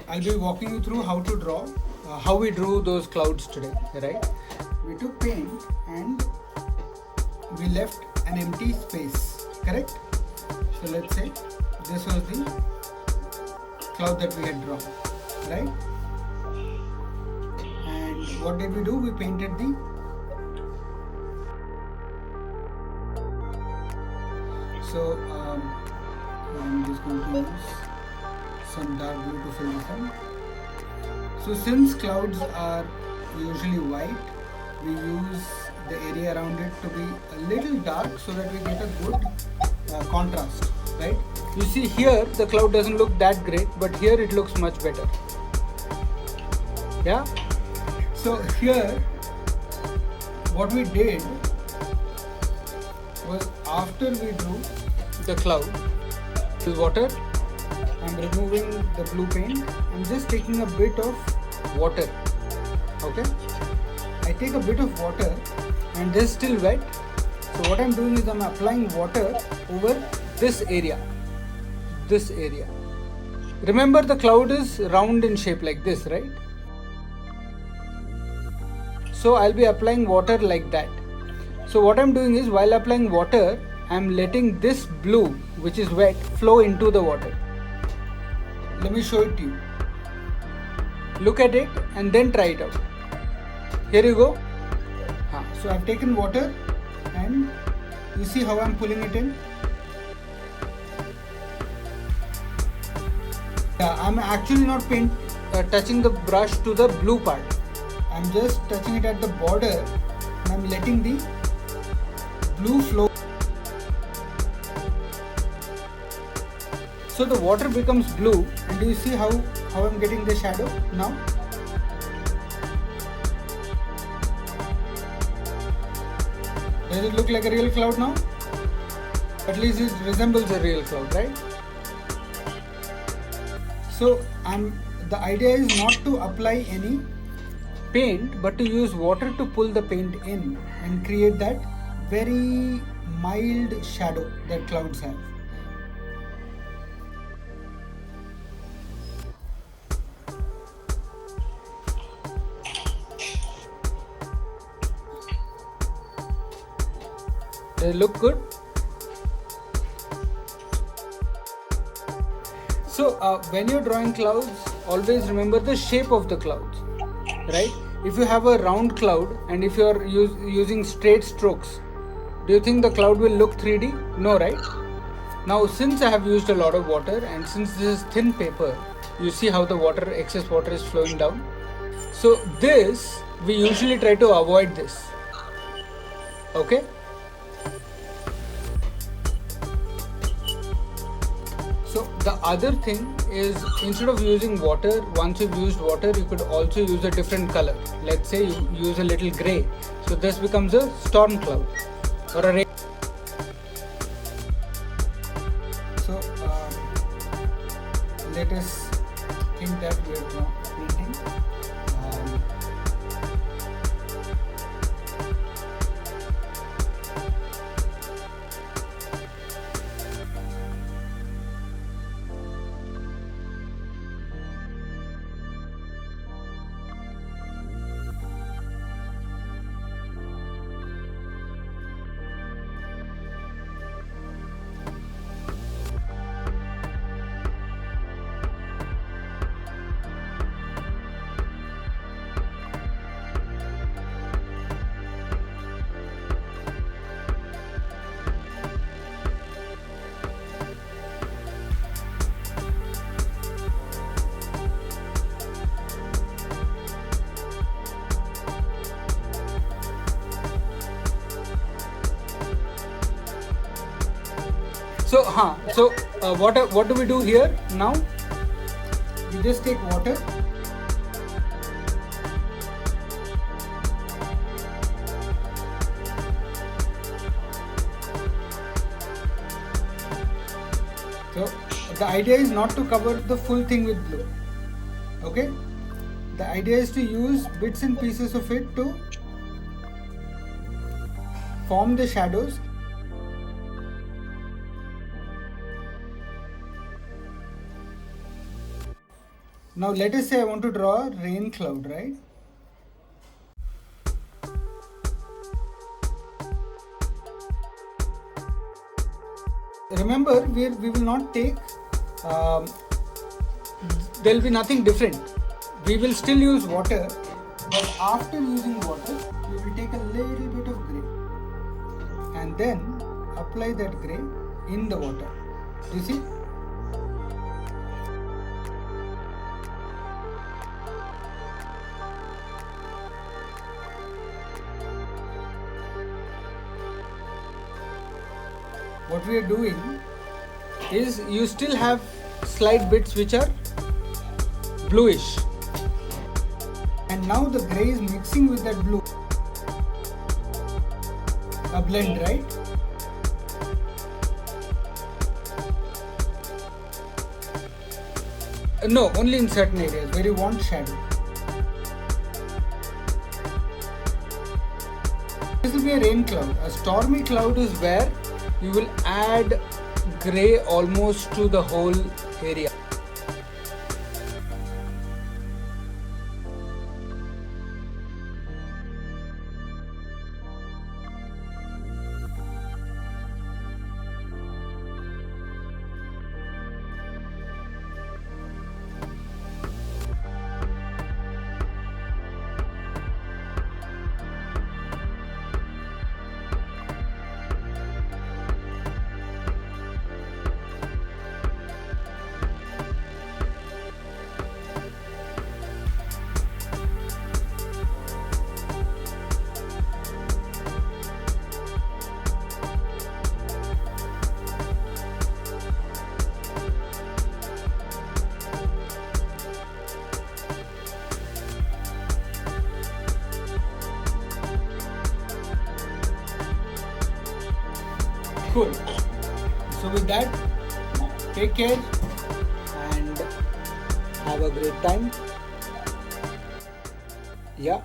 I'll be walking you through how to draw, how we drew those clouds today, right? We took paint and we left an empty space, correct? So let's say this was the cloud that we had drawn, right? And what did we do? We painted the I'm just going to use some dark blue to fill this in. So since clouds are usually white, we use the area around it to be a little dark so that we get a good contrast, right? You see here the cloud doesn't look that great, but here it looks much better. Yeah? So here what we did was, after we drew the cloud with water, I'm removing the blue paint. I'm just taking a bit of water. Okay, I take a bit of water and this is still wet. So what I'm doing is I'm applying water over this area. This area. Remember, the cloud is round in shape like this, right? So I'll be applying water like that. So what I'm doing is, while applying water, I'm letting this blue, which is wet, flow into the water. Let me show it to you. Look at it and then try it out. Here you go. So I've taken water and you see how I'm pulling it in. I'm actually not touching the brush to the blue part. I'm just touching it at the border and I'm letting the blue flow. So the water becomes blue, and do you see how I'm getting the shadow now? Does it look like a real cloud now? At least it resembles a real cloud, right? So the idea is not to apply any paint, but to use water to pull the paint in and create that very mild shadow that clouds have. Does it look good? So when you're drawing clouds, always remember the shape of the clouds, right? If you have a round cloud and if you're using straight strokes, do you think the cloud will look 3D? No, right? Now, since I have used a lot of water and since this is thin paper, you see how the excess water is flowing down. So this, we usually try to avoid this. Okay? So the other thing is, instead of using water, once you've used water, you could also use a different color. Let's say you use a little gray. So this becomes a storm cloud or a rain. So let us think that we are painting. So what do we do here now? We just take water, so the idea is not to cover the full thing with blue. Okay, the idea is to use bits and pieces of it to form the shadows. Now let us say I want to draw a rain cloud, right? Remember, we will not take, there will be nothing different. We will still use water, but after using water, we will take a little bit of grey and then apply that grey in the water. You see? What we are doing is, you still have slight bits which are bluish, and now the grey is mixing with that blue. A blend, right? No, only in certain areas where you want shadow. This will be a rain cloud. A stormy cloud is where you will add grey almost to the whole area. Cool. So with that, take care and have a great time. Yeah.